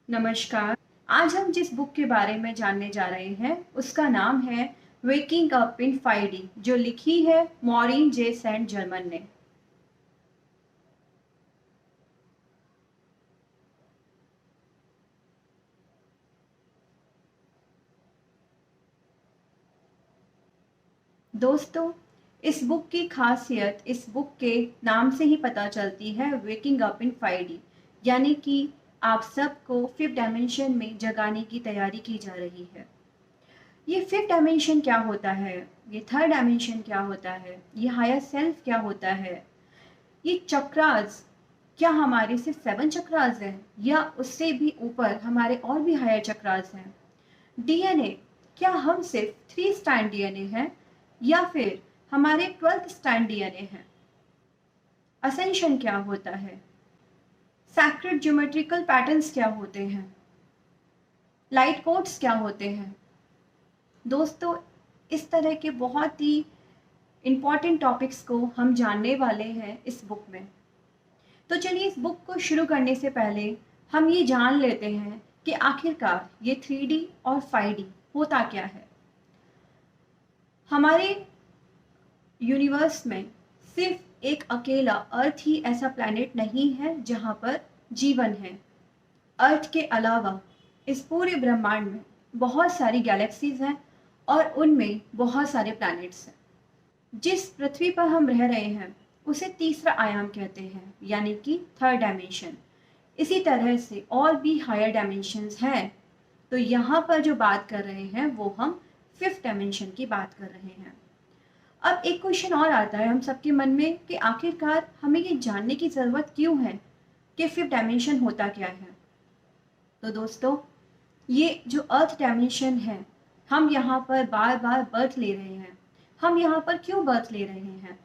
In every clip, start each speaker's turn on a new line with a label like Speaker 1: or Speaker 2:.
Speaker 1: नमस्कार। आज हम जिस बुक के बारे में जानने जा रहे हैं उसका नाम है वेकिंग अप इन 5D, जो लिखी है मॉरीन जे सेंट जर्मन ने। दोस्तों, इस बुक की खासियत इस बुक के नाम से ही पता चलती है, वेकिंग अप इन 5D, यानी कि आप सबको फिफ्थ डायमेंशन में जगाने की तैयारी की जा रही है। ये फिफ्थ डायमेंशन क्या होता है, ये थर्ड डायमेंशन क्या होता है, ये हायर सेल्फ क्या होता है, ये चक्रास क्या हमारे सिर्फ 7 चक्रास हैं या उससे भी ऊपर हमारे और भी हायर चक्रास हैं। डीएनए क्या हम सिर्फ 3 स्टैंड डीएनए हैं या फिर हमारे 12th स्टैंड डीएनए हैं। असेंशन क्या होता है, सैक्रेड ज्योमेट्रिकल पैटर्न्स क्या होते हैं, लाइट कोड्स क्या होते हैं। दोस्तों, इस तरह के बहुत ही इम्पॉर्टेंट टॉपिक्स को हम जानने वाले हैं इस बुक में। तो चलिए, इस बुक को शुरू करने से पहले हम ये जान लेते हैं कि आखिरकार ये 3D और 5D होता क्या है। हमारे यूनिवर्स में सिर्फ एक अकेला अर्थ ही ऐसा प्लैनेट नहीं है जहाँ पर जीवन है। अर्थ के अलावा इस पूरे ब्रह्मांड में बहुत सारी गैलेक्सीज हैं और उनमें बहुत सारे प्लैनेट्स हैं। जिस पृथ्वी पर हम रह रहे हैं उसे तीसरा आयाम कहते हैं, यानी कि थर्ड डायमेंशन। इसी तरह से और भी हायर डायमेंशंस हैं। तो यहाँ पर जो बात कर रहे हैं वो हम फिफ्थ डायमेंशन की बात कर रहे हैं। अब एक क्वेश्चन और आता है हम सबके मन में कि आखिरकार हमें ये जानने की ज़रूरत क्यों है कि फिफ्थ डायमेंशन होता क्या है। तो दोस्तों, ये जो अर्थ डायमेंशन है, हम यहाँ पर बार बार बर्थ ले रहे हैं। हम यहाँ पर क्यों बर्थ ले रहे हैं?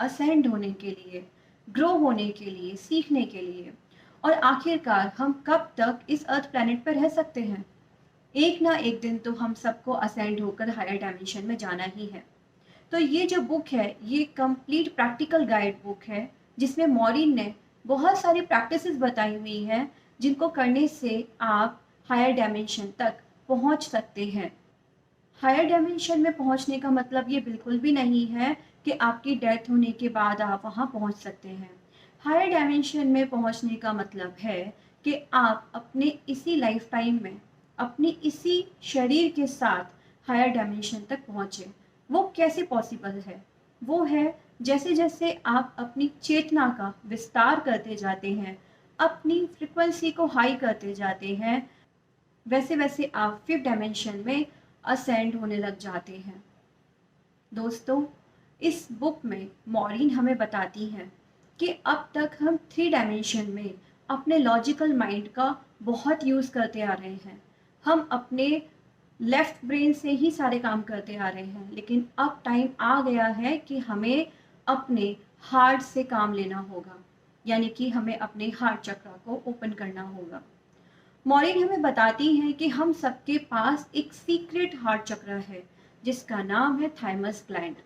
Speaker 1: असेंड होने के लिए, ग्रो होने के लिए, सीखने के लिए। और आखिरकार हम कब तक इस अर्थ प्लैनेट पर रह सकते हैं? एक ना एक दिन तो हम सबको असेंड होकर हायर डायमेंशन में जाना ही है। तो ये जो बुक है ये कंप्लीट प्रैक्टिकल गाइड बुक है, जिसमें मॉरीन ने बहुत सारी प्रैक्टिसेस बताई हुई हैं जिनको करने से आप हायर डायमेंशन तक पहुंच सकते हैं। हायर डायमेंशन में पहुंचने का मतलब ये बिल्कुल भी नहीं है कि आपकी डेथ होने के बाद आप वहां पहुंच सकते हैं। हायर डायमेंशन में पहुंचने का मतलब है कि आप अपने इसी लाइफ टाइम में अपने इसी शरीर के साथ हायर डायमेंशन तक पहुंचे। वो कैसे पॉसिबल है? वो है जैसे जैसे आप अपनी चेतना का विस्तार करते जाते हैं, अपनी फ्रिक्वेंसी को हाई करते जाते हैं, वैसे वैसे आप फिफ्थ डायमेंशन में असेंड होने लग जाते हैं। दोस्तों, इस बुक में मॉरीन हमें बताती है कि अब तक हम 3 डायमेंशन में अपने लॉजिकल माइंड का बहुत यूज़ करते आ रहे हैं। हम अपने लेफ्ट ब्रेन से ही सारे काम करते आ रहे हैं, लेकिन अब टाइम आ गया है कि हमें अपने हार्ट से काम लेना होगा, यानी कि हमें अपने हार्ट चक्र को ओपन करना होगा। मॉरीन हमें बताती है कि हम सबके पास एक सीक्रेट हार्ट चक्र है जिसका नाम है थाइमस ग्लैंड।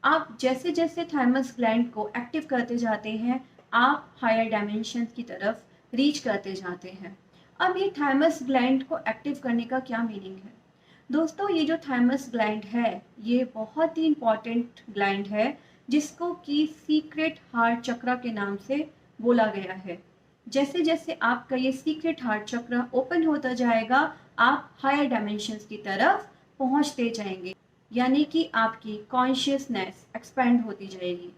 Speaker 1: आप जैसे जैसे थाइमस ग्लैंड को एक्टिव करते जाते हैं, आप हायर डायमेंशन की तरफ रीच करते जाते हैं। अब ये थाइमस ग्लैंड को एक्टिव करने का क्या मीनिंग है? दोस्तों, ये जो थाइमस ग्लैंड है ये बहुत ही इंपॉर्टेंट ग्लैंड है, जिसको कि सीक्रेट हार्ट चक्र के नाम से बोला गया है। जैसे जैसे आपका ये सीक्रेट हार्ट चक्र ओपन होता जाएगा, आप हायर डायमेंशंस की तरफ पहुंचते जाएंगे, यानी कि आपकी कॉन्शियसनेस एक्सपेंड होती जाएगी।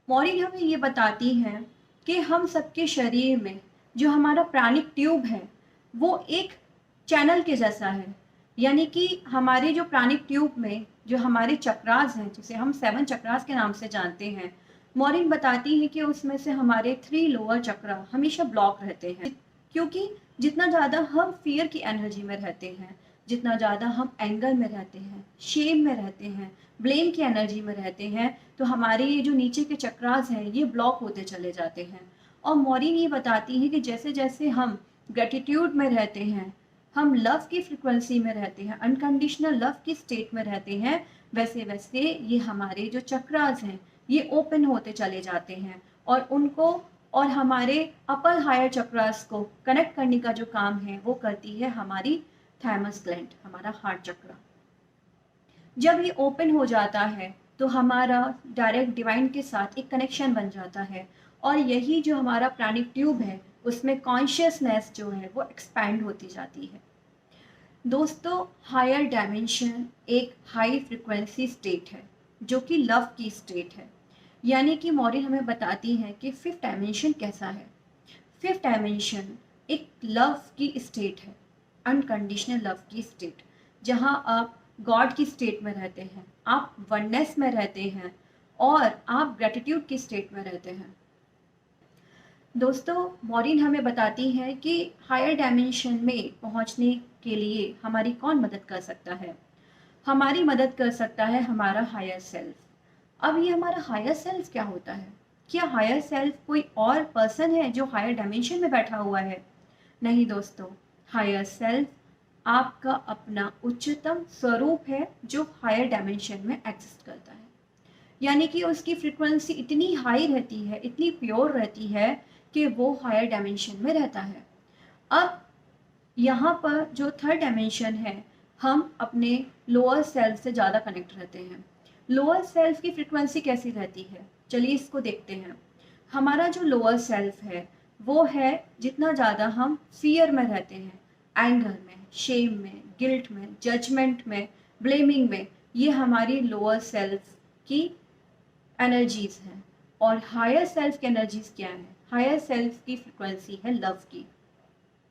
Speaker 1: मॉरीन हमें ये बताती है कि हम सबके शरीर में जो हमारा प्राणिक ट्यूब है वो एक चैनल के जैसा है, यानी कि हमारे जो प्राणिक ट्यूब में जो हमारे चक्रास हैं, जिसे हम 7 चक्रास के नाम से जानते हैं, मॉरीन बताती है कि उसमें से हमारे 3 लोअर चक्र हमेशा ब्लॉक रहते हैं, क्योंकि जितना ज़्यादा हम फियर की एनर्जी में रहते हैं, जितना ज़्यादा हम एंगर में रहते हैं, शेम में रहते हैं, ब्लेम की एनर्जी में रहते हैं, तो हमारे ये जो नीचे के चक्रास हैं ये ब्लॉक होते चले जाते हैं। और मॉरीन ये बताती है कि जैसे जैसे हम ग्रेटिट्यूड में रहते हैं, हम लव की फ्रिक्वेंसी में रहते हैं, अनकंडीशनल लव की स्टेट में रहते हैं, वैसे वैसे ये हमारे जो चक्रास हैं ये ओपन होते चले जाते हैं और उनको और हमारे अपर हायर चक्रास को कनेक्ट करने का जो काम है वो करती है हमारी थाइमस ग्लैंड, हमारा हार्ट चक्र। जब ये ओपन हो जाता है तो हमारा डायरेक्ट डिवाइन के साथ एक कनेक्शन बन जाता है, और यही जो हमारा प्राणिक ट्यूब है उसमें कॉन्शियसनेस जो है वो एक्सपैंड होती जाती है। दोस्तों, हायर डायमेंशन एक हाई फ्रिक्वेंसी स्टेट है जो कि लव की स्टेट है। यानी कि मॉरिन हमें बताती है कि फिफ्थ डायमेंशन कैसा है। फिफ्थ डायमेंशन एक लव की स्टेट है, अनकंडीशनल लव की स्टेट, जहां आप गॉड की स्टेट में रहते हैं, आप वननेस में रहते हैं और आप ग्रेटिट्यूड की स्टेट में रहते हैं। दोस्तों, मॉरिन हमें बताती है कि हायर डायमेंशन में पहुंचने के लिए हमारी कौन मदद कर सकता है। हमारी मदद कर सकता है हमारा हायर सेल्फ। अब ये हमारा हायर सेल्फ क्या होता है? क्या हायर सेल्फ कोई और पर्सन है जो हायर डायमेंशन में बैठा हुआ है? नहीं दोस्तों, हायर सेल्फ आपका अपना उच्चतम स्वरूप है जो हायर डायमेंशन में एग्जिस्ट करता है। यानी कि उसकी फ्रीक्वेंसी इतनी हाई रहती है, इतनी प्योर रहती है कि वो हायर डायमेंशन में रहता है। अब यहाँ पर जो थर्ड डायमेंशन है, हम अपने लोअर सेल्फ से ज़्यादा कनेक्ट रहते हैं। लोअर सेल्फ की फ्रीक्वेंसी कैसी रहती है, चलिए इसको देखते हैं। हमारा जो लोअर सेल्फ है वो है जितना ज़्यादा हम फियर में रहते हैं, एंगर में, शेम में, गिल्ट में, जजमेंट में, ब्लेमिंग में, ये हमारी लोअर सेल्फ की एनर्जीज हैं। और हायर सेल्फ की एनर्जीज क्या है? हायर सेल्फ की फ्रिक्वेंसी है लव की,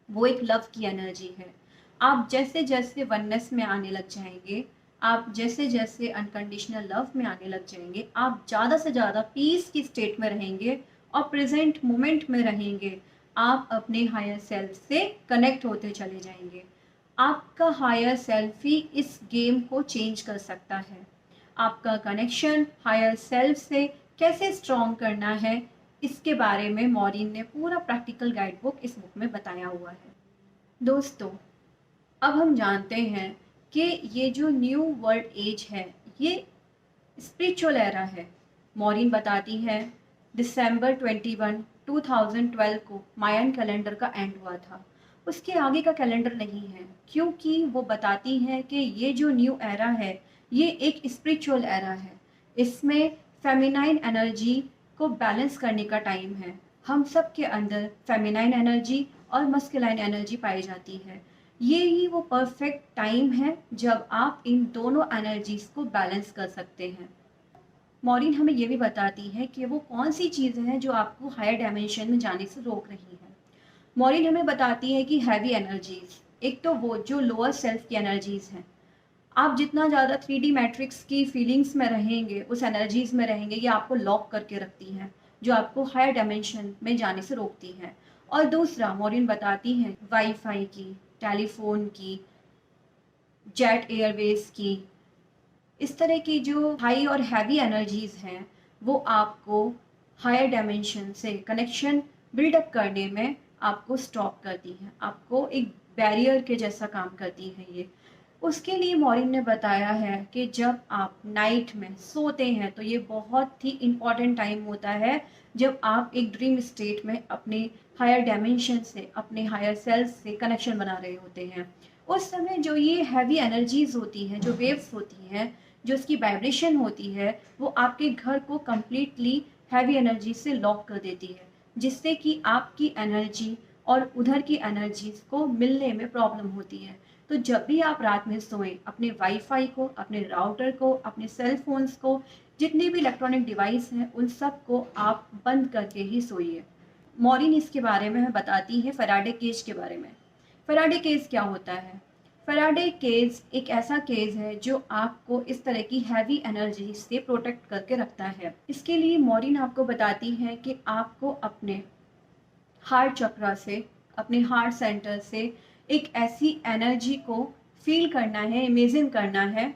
Speaker 1: वो एक लव की एनर्जी है। आप जैसे जैसे वननेस में आने लग जाएंगे, आप जैसे जैसे अनकंडीशनल लव में आने लग जाएंगे, आप ज़्यादा से ज़्यादा पीस की स्टेट में रहेंगे और प्रेजेंट मोमेंट में रहेंगे। आप अपने हायर सेल्फ से कनेक्ट होते चले जाएंगे। आपका हायर सेल्फ ही इस गेम को चेंज कर सकता है। आपका कनेक्शन हायर सेल्फ से कैसे स्ट्रॉन्ग करना है, इसके बारे में मॉरिन ने पूरा प्रैक्टिकल गाइड बुक इस बुक में बताया हुआ है। दोस्तों, अब हम जानते हैं कि ये जो न्यू वर्ल्ड एज है ये स्पिरिचुअल एरा है। मॉरिन बताती है दिसंबर 21, 2012 को मायन कैलेंडर का एंड हुआ था। उसके आगे का कैलेंडर नहीं है, क्योंकि वो बताती है कि ये जो न्यू एरा है ये एक स्पिरिचुअल एरा है। इसमें फेमिनाइन एनर्जी को बैलेंस करने का टाइम है। हम सब के अंदर फेमिनाइन एनर्जी और मस्कुलाइन एनर्जी पाई जाती है। ये ही वो परफेक्ट टाइम है जब आप इन दोनों एनर्जीज को बैलेंस कर सकते हैं। मॉरिन हमें ये भी बताती है कि वो कौन सी चीज़ें हैं जो आपको हायर डायमेंशन में जाने से रोक रही है। मॉरिन हमें बताती है कि हैवी एनर्जीज, एक तो वो जो लोअर सेल्फ की एनर्जीज हैं। आप जितना ज़्यादा 3D मैट्रिक्स की फीलिंग्स में रहेंगे, उस एनर्जीज में रहेंगे, ये आपको लॉक करके रखती हैं, जो आपको हायर डायमेंशन में जाने से रोकती हैं। और दूसरा, मॉरिन बताती है वाईफाई की, टेलीफोन की, जेट एयरवेज की, इस तरह की जो हाई और हैवी एनर्जीज हैं वो आपको हायर डायमेंशन से कनेक्शन बिल्डअप करने में आपको स्टॉप करती हैं, आपको एक बैरियर के जैसा काम करती हैं ये। उसके लिए मॉरिन ने बताया है कि जब आप नाइट में सोते हैं तो ये बहुत ही इम्पॉर्टेंट टाइम होता है, जब आप एक ड्रीम स्टेट में अपने हायर डायमेंशन से, अपने हायर सेल्फ से कनेक्शन बना रहे होते हैं। उस समय जो ये हैवी एनर्जीज होती हैं, जो वेव्स होती हैं, जो इसकी वाइब्रेशन होती है, वो आपके घर को कम्प्लीटली हैवी एनर्जी से लॉक कर देती है, जिससे कि आपकी एनर्जी और उधर की एनर्जीज को मिलने में प्रॉब्लम होती है। तो जब भी आप रात में सोएं, अपने वाईफाई को, अपने राउटर को, अपने सेल फोन्स को, जितने भी इलेक्ट्रॉनिक डिवाइस हैं उन सब को आप बंद करके ही सोइए। मॉरिन इसके बारे में हमें बताती है फैराडे केज के बारे में। फैराडे केज क्या होता है? फैराडे केज एक ऐसा केज है जो आपको इस तरह की हैवी एनर्जी से प्रोटेक्ट करके रखता है। इसके लिए मॉरिन आपको बताती है कि आपको अपने हार्ट चक्रा से, अपने हार्ट सेंटर से एक ऐसी एनर्जी को फील करना है, इमेजिन करना है,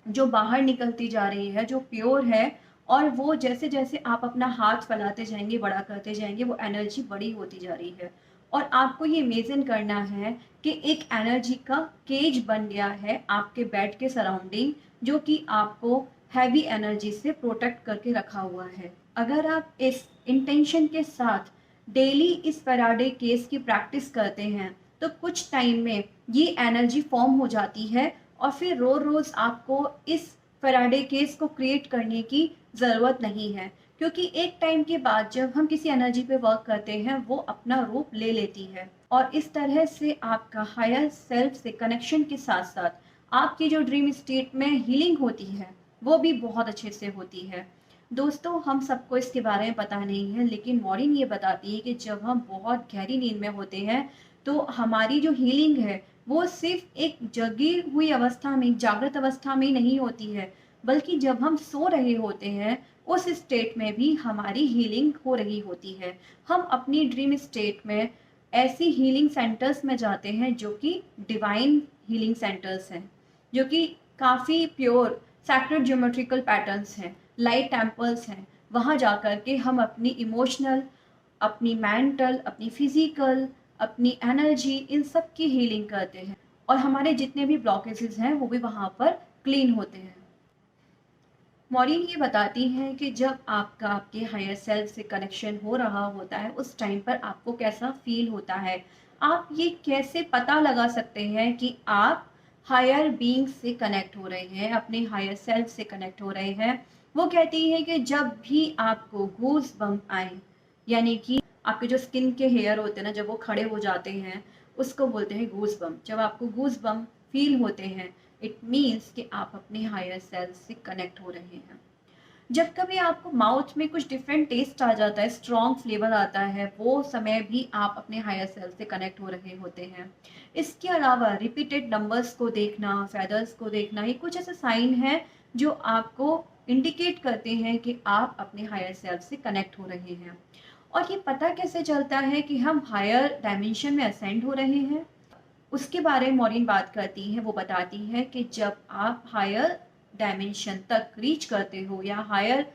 Speaker 1: जो बाहर निकलती जा रही है, जो प्योर है। और वो जैसे जैसे आप अपना हाथ फैलाते जाएंगे, बड़ा करते जाएंगे, वो एनर्जी बड़ी होती जा रही है। और आपको ये इमेजिन करना है कि एक एनर्जी का केज बन गया है आपके बेड के सराउंडिंग, जो कि आपको हैवी एनर्जी से प्रोटेक्ट करके रखा हुआ है। अगर आप इस इंटेंशन के साथ डेली इस फैराडे केस की प्रैक्टिस करते हैं तो कुछ टाइम में ये एनर्जी फॉर्म हो जाती है और फिर रोज रोज आपको इस फैराडे केस को क्रिएट करने की ज़रूरत नहीं है, क्योंकि एक टाइम के बाद जब हम किसी एनर्जी पे वर्क करते हैं वो अपना रूप ले लेती है और इस तरह से आपका हायर सेल्फ से कनेक्शन के साथ साथ आपकी जो ड्रीम स्टेट में हीलिंग होती है वो भी बहुत अच्छे से होती है। दोस्तों, हम सबको इसके बारे में पता नहीं है, लेकिन मॉर्निंग ये बताती है कि जब हम बहुत गहरी नींद में होते हैं तो हमारी जो हीलिंग है वो सिर्फ एक जगी हुई अवस्था में, जागृत अवस्था में नहीं होती है, बल्कि जब हम सो रहे होते हैं उस स्टेट में भी हमारी हीलिंग हो रही होती है। हम अपनी ड्रीम स्टेट में ऐसी हीलिंग सेंटर्स में जाते हैं जो कि डिवाइन हीलिंग सेंटर्स हैं, जो कि काफ़ी प्योर सैक्रेड ज्योमेट्रिकल पैटर्न्स हैं, लाइट टेम्पल्स हैं। वहाँ जा कर के हम अपनी इमोशनल, अपनी मेंटल, अपनी फिजिकल, अपनी एनर्जी, इन सब की हीलिंग करते हैं और हमारे जितने भी ब्लॉकेजेस हैं वो भी वहाँ पर क्लीन होते हैं। मॉरीन ये बताती हैं कि जब आपका आपके हायर सेल्फ से कनेक्शन हो रहा होता है उस टाइम पर आपको कैसा फील होता है। आप ये कैसे पता लगा सकते हैं कि आप हायर बीइंग से कनेक्ट हो रहे हैं, अपने हायर सेल्फ से कनेक्ट हो रहे हैं। वो कहती है कि जब भी आपको गूज बम्प आए, यानी कि आपके जो स्किन के हेयर होते हैं ना, जब वो खड़े हो जाते हैं उसको बोलते हैं गूज बम्प। जब आपको गूज बम्प फील होते हैं इट मीन्स कि आप अपने हायर सेल्फ से कनेक्ट हो रहे हैं। जब कभी आपको माउथ में कुछ डिफरेंट टेस्ट आ जाता है, स्ट्रॉन्ग फ्लेवर आता है, वो समय भी आप अपने हायर सेल्फ से कनेक्ट हो रहे होते हैं। इसके अलावा रिपीटेड नंबर्स को देखना, फेदर्स को देखना, ये कुछ ऐसे साइन है जो आपको इंडिकेट करते हैं कि आप अपने हायर सेल्फ से कनेक्ट हो रहे हैं। और ये पता कैसे चलता है कि हम हायर डायमेंशन में असेंड हो रहे हैं, उसके बारे में मॉरीन बात करती है। वो बताती है कि जब आप हायर डायमेंशन तक रीच करते हो या हायर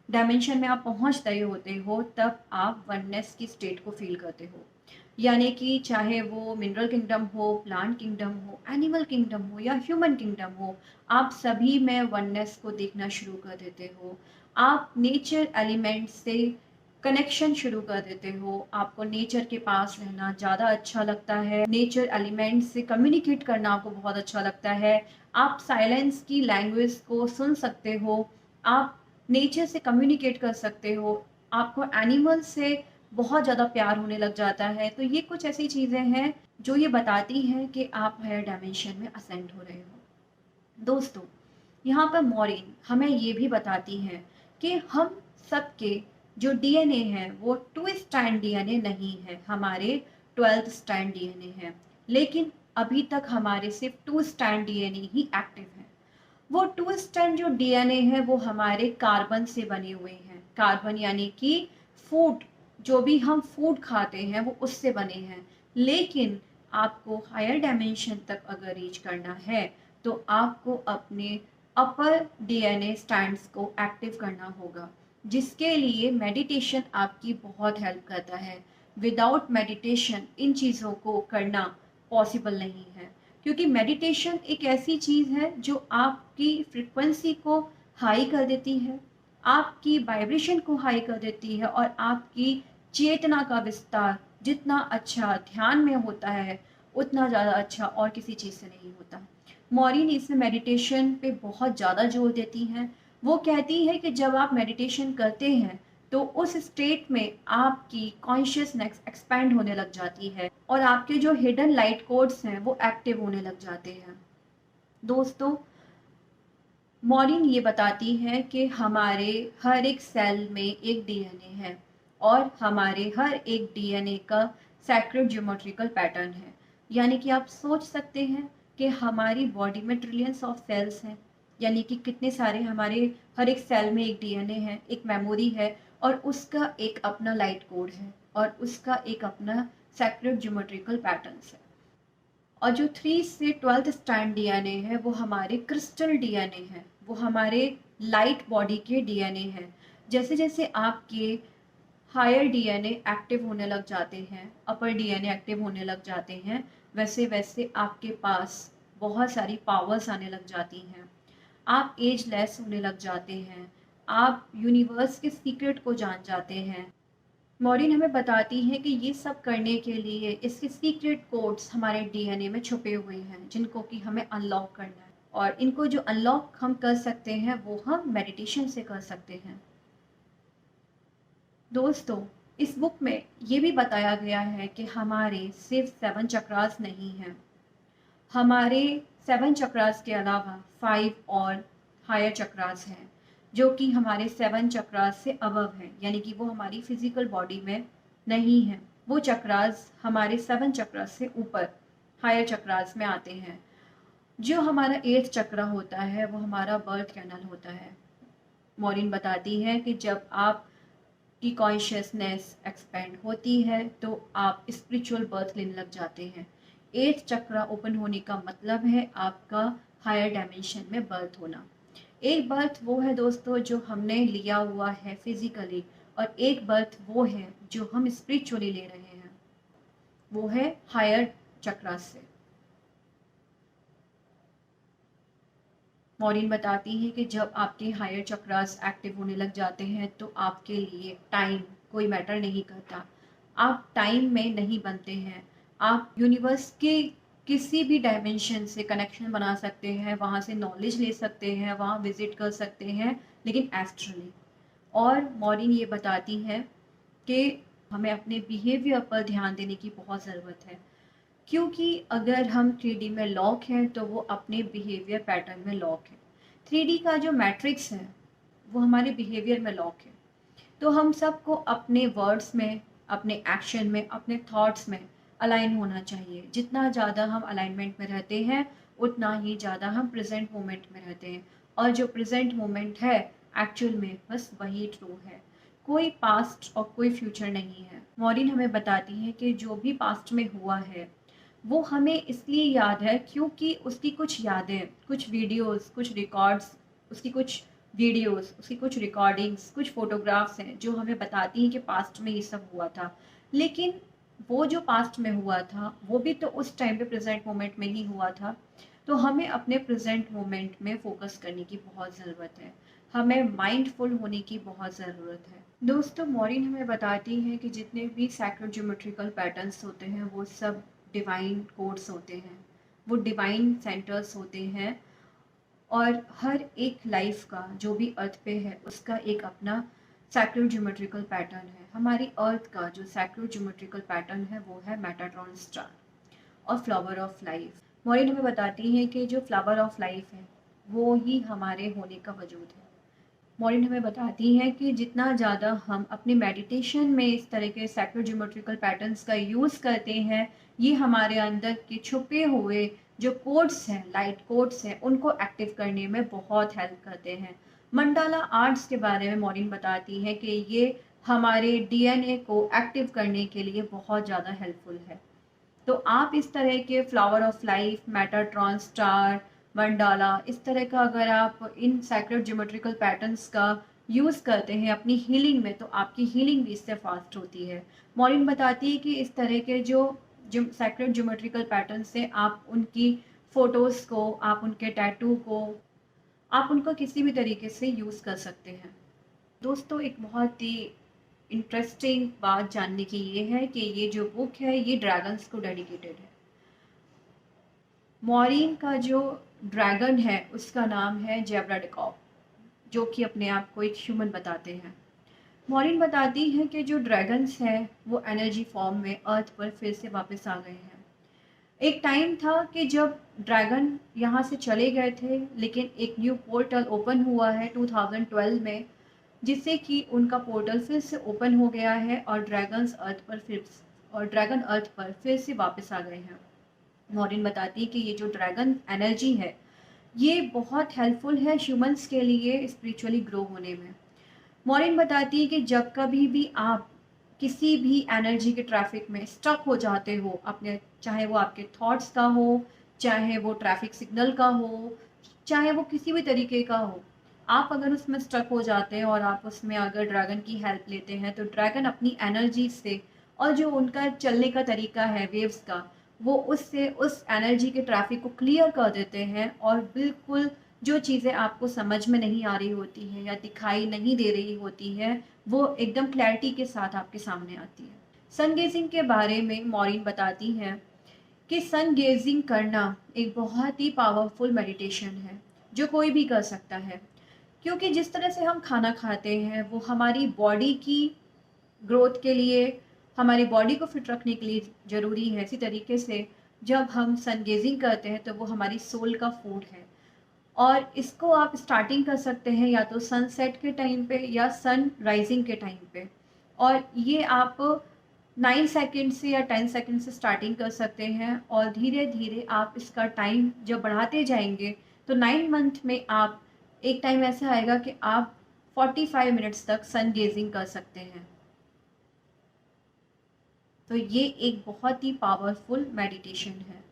Speaker 1: डायमेंशन में आप पहुंच रहे होते हो तब आप वननेस की स्टेट को फील करते हो। यानी कि चाहे वो मिनरल किंगडम हो, प्लांट किंगडम हो, एनिमल किंगडम हो या ह्यूमन किंगडम हो, आप सभी में वननेस को देखना शुरू कर देते हो। आप नेचर एलिमेंट से कनेक्शन शुरू कर देते हो। आपको नेचर के पास रहना ज़्यादा अच्छा लगता है, नेचर एलिमेंट से कम्युनिकेट करना आपको बहुत अच्छा लगता है। आप साइलेंस की लैंग्वेज को सुन सकते हो, आप नेचर से कम्युनिकेट कर सकते हो, आपको एनिमल से बहुत ज़्यादा प्यार होने लग जाता है। तो ये कुछ ऐसी चीज़ें हैं जो ये बताती हैं कि आप हायर डायमेंशन में असेंड हो रहे हो। दोस्तों, यहाँ पर मॉरीन हमें ये भी बताती है कि हम सबके जो डीएनए है वो 2 स्ट्रैंड डीएनए नहीं है, हमारे 12 स्ट्रैंड डीएनए है। लेकिन अभी तक हमारे सिर्फ 2 स्ट्रैंड डीएनए ही एक्टिव है। वो 2 स्ट्रैंड जो डीएनए है वो हमारे कार्बन से बने हुए हैं। कार्बन यानी कि फूड, जो भी हम फूड खाते हैं वो उससे बने हैं। लेकिन आपको हायर डायमेंशन तक अगर रीच करना है तो आपको अपने अपर डीएनए स्ट्रैंड्स को एक्टिव करना होगा, जिसके लिए मेडिटेशन आपकी बहुत हेल्प करता है। विदाउट मेडिटेशन इन चीज़ों को करना पॉसिबल नहीं है, क्योंकि मेडिटेशन एक ऐसी चीज़ है जो आपकी फ्रिक्वेंसी को हाई कर देती है, आपकी वाइब्रेशन को हाई कर देती है और आपकी चेतना का विस्तार जितना अच्छा ध्यान में होता है उतना ज़्यादा अच्छा और किसी चीज़ से नहीं होता। मॉरीन इसमें मेडिटेशन पे बहुत ज़्यादा जोर देती हैं। वो कहती है कि जब आप मेडिटेशन करते हैं तो उस स्टेट में आपकी कॉन्शियसनेस एक्सपैंड होने लग जाती है और आपके जो हिडन लाइट कोड्स हैं वो एक्टिव होने लग जाते हैं। दोस्तों, मॉरीन ये बताती है कि हमारे हर एक सेल में एक डीएनए है और हमारे हर एक डीएनए का सैक्रेड ज्योमेट्रिकल पैटर्न है। यानी कि आप सोच सकते हैं कि हमारी बॉडी में ट्रिलियंस ऑफ सेल्स हैं, यानी कि कितने सारे हमारे हर एक सेल में एक डीएनए है, एक मेमोरी है और उसका एक अपना लाइट कोड है और उसका एक अपना सैक्रेड ज्योमेट्रिकल पैटर्न्स है। और जो 3 से 12th स्ट्रैंड डीएनए है वो हमारे क्रिस्टल डीएनए है, वो हमारे लाइट बॉडी के डीएनए हैं। जैसे जैसे आपके हायर डीएनए एक्टिव होने लग जाते हैं, अपर डीएनए एक्टिव होने लग जाते हैं, वैसे वैसे आपके पास बहुत सारी पावर्स आने लग जाती हैं। आप एजलेस होने लग जाते हैं, आप यूनिवर्स के सीक्रेट को जान जाते हैं। मॉरिन हमें बताती है कि ये सब करने के लिए इसके सीक्रेट कोड्स हमारे डीएनए में छुपे हुए हैं, जिनको कि हमें अनलॉक करना है। और इनको जो अनलॉक हम कर सकते हैं वो हम मेडिटेशन से कर सकते हैं। दोस्तों, इस बुक में ये भी बताया गया है कि हमारे सिर्फ 7 चक्रास नहीं हैं। हमारे 7 चक्रास के अलावा 5 और हायर चक्रास हैं, जो कि हमारे 7 चक्रास से अबव हैं, यानी कि वो हमारी फिजिकल बॉडी में नहीं है। वो चक्रास हमारे 7 चक्रास से ऊपर हायर चक्रास में आते हैं। जो हमारा 8th चक्र होता है वो हमारा बर्थ कैनल होता है। मॉरिन बताती है कि जब आप की कॉन्शियसनेस एक्सपेंड होती है तो आप स्पिरिचुअल बर्थ लेने लग जाते हैं। 8th चक्र ओपन होने का मतलब है आपका हायर डायमेंशन में बर्थ होना। एक बर्थ वो है दोस्तों जो हमने लिया हुआ है फिजिकली, और एक बर्थ वो है जो हम स्पिरिचुअली ले रहे हैं, वो है हायर चक्र से। मॉरिन बताती है कि जब आपके हायर चक्रास एक्टिव होने लग जाते हैं तो आपके लिए टाइम कोई मैटर नहीं करता। आप टाइम में नहीं बनते हैं। आप यूनिवर्स के किसी भी डायमेंशन से कनेक्शन बना सकते हैं, वहाँ से नॉलेज ले सकते हैं, वहाँ विजिट कर सकते हैं, लेकिन एस्ट्रली। और मॉरिन ये बताती है कि हमें अपने बिहेवियर पर ध्यान देने की बहुत ज़रूरत है, क्योंकि अगर हम 3D में लॉक हैं तो वो अपने बिहेवियर पैटर्न में लॉक है। 3D का जो मैट्रिक्स है वो हमारे बिहेवियर में लॉक है। तो हम सबको अपने वर्ड्स में, अपने एक्शन में, अपने थॉट्स में अलाइन होना चाहिए। जितना ज़्यादा हम अलाइनमेंट में रहते हैं उतना ही ज़्यादा हम प्रेजेंट मोमेंट में रहते हैं, और जो प्रेजेंट मोमेंट है एक्चुअल में बस वही ट्रू है। कोई पास्ट और कोई फ्यूचर नहीं है। मॉरिन हमें बताती है कि जो भी पास्ट में हुआ है वो हमें इसलिए याद है क्योंकि उसकी कुछ यादें, कुछ वीडियोस, कुछ रिकॉर्ड्स, उसकी कुछ रिकॉर्डिंग्स, कुछ फोटोग्राफ्स हैं जो हमें बताती हैं कि पास्ट में ये सब हुआ था। लेकिन वो जो पास्ट में हुआ था वो भी तो उस टाइम पे प्रेजेंट मोमेंट में ही हुआ था। तो हमें अपने प्रेजेंट मोमेंट में फोकस करने की बहुत ज़रूरत है। हमें माइंडफुल होने की बहुत ज़रूरत है। दोस्तों, मॉरिन हमें बताती है कि जितने भी सैक्रेड ज्योमेट्रिकल पैटर्न्स होते हैं वो सब डिवाइन कोड्स होते हैं, वो डिवाइन सेंटर्स होते हैं। और हर एक लाइफ का जो भी अर्थ पे है उसका एक अपना सैक्रेड ज्योमेट्रिकल पैटर्न है। हमारी अर्थ का जो सैक्रेड ज्योमेट्रिकल पैटर्न है वो है मेटाट्रॉन स्टार और फ्लावर ऑफ लाइफ। मॉरिन हमें बताती है कि जो फ्लावर ऑफ लाइफ है वो ही हमारे होने का वजूद है। मॉरिन हमें बताती है कि जितना ज़्यादा हम अपने मेडिटेशन में इस तरह के सैक्रेड ज्योमेट्रिकल पैटर्न्स का यूज़ करते हैं, ये हमारे अंदर के छुपे हुए जो कोड्स हैं, लाइट कोड्स हैं, उनको एक्टिव करने में बहुत हेल्प करते हैं। मंडाला आर्ट्स के बारे में मॉरिन बताती है कि ये हमारे डीएनए को एक्टिव करने के लिए बहुत ज़्यादा हेल्पफुल है। तो आप इस तरह के flower of life, Metatron star, mandala, इस तरह का अगर आप इन सैक्रेड ज्योमेट्रिकल पैटर्न्स का यूज़ करते हैं अपनी हीलिंग में तो आपकी हीलिंग भी इससे फास्ट होती है। मॉरिन बताती है कि इस तरह के जो सैक्रेड ज्योमेट्रिकल पैटर्न से आप उनकी फ़ोटोज़ को, आप उनके टैटू को, आप उनको किसी भी तरीके से यूज़ कर सकते हैं। दोस्तों, एक बहुत ही इंटरेस्टिंग बात जानने की ये है कि ये जो बुक है ये ड्रैगन्स को डेडिकेटेड है। मॉरिन का जो ड्रैगन है उसका नाम है जेब्रा डिकॉक, जो कि अपने आप को एक ह्यूमन बताते हैं। मॉरिन बताती है कि जो ड्रैगन्स हैं वो एनर्जी फॉर्म में अर्थ पर फिर से वापस आ गए हैं। एक टाइम था कि जब ड्रैगन यहाँ से चले गए थे, लेकिन एक न्यू पोर्टल ओपन हुआ है 2012 में, जिससे कि उनका पोर्टल फिर से ओपन हो गया है और ड्रैगन अर्थ पर फिर से वापस आ गए हैं। मॉरिन बताती है कि ये जो ड्रैगन एनर्जी है ये बहुत हेल्पफुल है ह्यूमंस के लिए स्पिरिचुअली ग्रो होने में। मॉरिन बताती है कि जब कभी भी आप किसी भी एनर्जी के ट्रैफिक में स्टक हो जाते हो अपने, चाहे वो आपके थॉट्स का हो, चाहे वो ट्रैफिक सिग्नल का हो, चाहे वो किसी भी तरीके का हो, आप अगर उसमें स्टक हो जाते हैं और आप उसमें अगर ड्रैगन की हेल्प लेते हैं तो ड्रैगन अपनी एनर्जी से और जो उनका चलने का तरीका है वेव्स का, वो उससे उस एनर्जी के ट्रैफिक को क्लियर कर देते हैं और बिल्कुल जो चीज़ें आपको समझ में नहीं आ रही होती है या दिखाई नहीं दे रही होती है, वो एकदम क्लैरिटी के साथ आपके सामने आती है। सन गेजिंग के बारे में मॉरिन बताती हैं कि सन गेजिंग करना एक बहुत ही पावरफुल मेडिटेशन है, जो कोई भी कर सकता है। क्योंकि जिस तरह से हम खाना खाते हैं, वो हमारी बॉडी की ग्रोथ के लिए, हमारी बॉडी को फिट रखने के लिए ज़रूरी है। इसी तरीके से जब हम सन गेजिंग करते हैं, तो वो हमारी सोल का फूड है। और इसको आप स्टार्टिंग कर सकते हैं या तो सनसेट के टाइम पे या सन राइजिंग के टाइम पे। और ये आप 9 सेकंड से या 10 सेकंड से स्टार्टिंग कर सकते हैं, और धीरे धीरे आप इसका टाइम जब बढ़ाते जाएंगे, तो 9 मंथ में आप एक टाइम ऐसा आएगा कि आप 45 मिनट्स तक सन गेजिंग कर सकते हैं। तो ये एक बहुत ही पावरफुल मेडिटेशन है।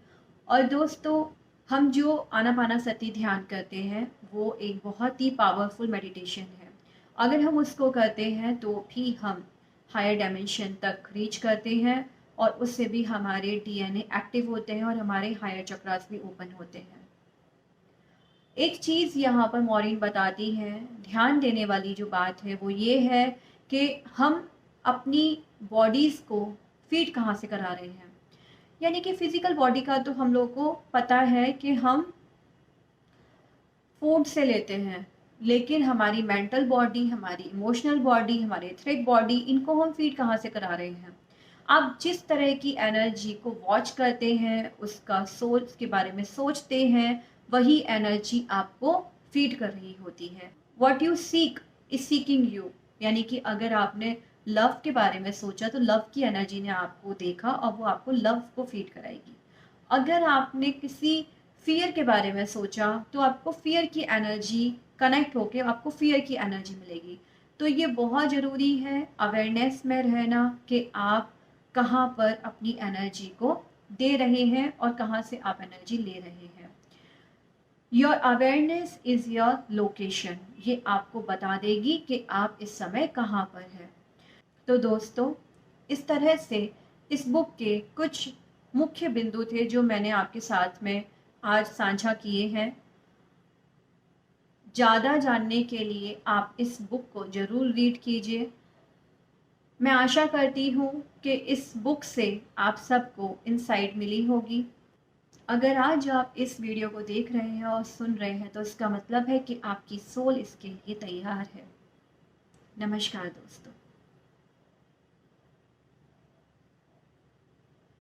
Speaker 1: और दोस्तों, हम जो आनापानासती ध्यान करते हैं, वो एक बहुत ही पावरफुल मेडिटेशन है। अगर हम उसको करते हैं तो भी हम हायर डायमेंशन तक रीच करते हैं, और उससे भी हमारे डीएनए एक्टिव होते हैं और हमारे हायर चक्रास भी ओपन होते हैं। एक चीज़ यहाँ पर मॉरिन बताती है, ध्यान देने वाली जो बात है वो ये है कि हम अपनी बॉडीज़ को फीड कहाँ से करा रहे हैं। यानी कि फिजिकल बॉडी का तो हम लोग को पता है कि हम फूड से लेते हैं, लेकिन हमारी मेंटल बॉडी, हमारी इमोशनल बॉडी, हमारी एथरिक बॉडी, इनको हम फीड कहाँ से करा रहे हैं। आप जिस तरह की एनर्जी को वॉच करते हैं, उसका सोच के बारे में सोचते हैं, वही एनर्जी आपको फीड कर रही होती है। What you seek is seeking you. यानी कि अगर आपने लव के बारे में सोचा, तो लव की एनर्जी ने आपको देखा और वो आपको लव को फीड कराएगी। अगर आपने किसी फियर के बारे में सोचा, तो आपको फियर की एनर्जी कनेक्ट होके आपको फियर की एनर्जी मिलेगी। तो ये बहुत ज़रूरी है अवेयरनेस में रहना कि आप कहाँ पर अपनी एनर्जी को दे रहे हैं और कहाँ से आप एनर्जी ले रहे हैं। Your awareness is your location. ये आपको बता देगी कि आप इस समय कहाँ पर हैं। तो दोस्तों, इस तरह से इस बुक के कुछ मुख्य बिंदु थे जो मैंने आपके साथ में आज साझा किए हैं। ज़्यादा जानने के लिए आप इस बुक को ज़रूर रीड कीजिए। मैं आशा करती हूँ कि इस बुक से आप सबको इंसाइट मिली होगी। अगर आज आप इस वीडियो को देख रहे हैं और सुन रहे हैं, तो इसका मतलब है कि आपकी सोल इसके लिए तैयार है। नमस्कार दोस्तों।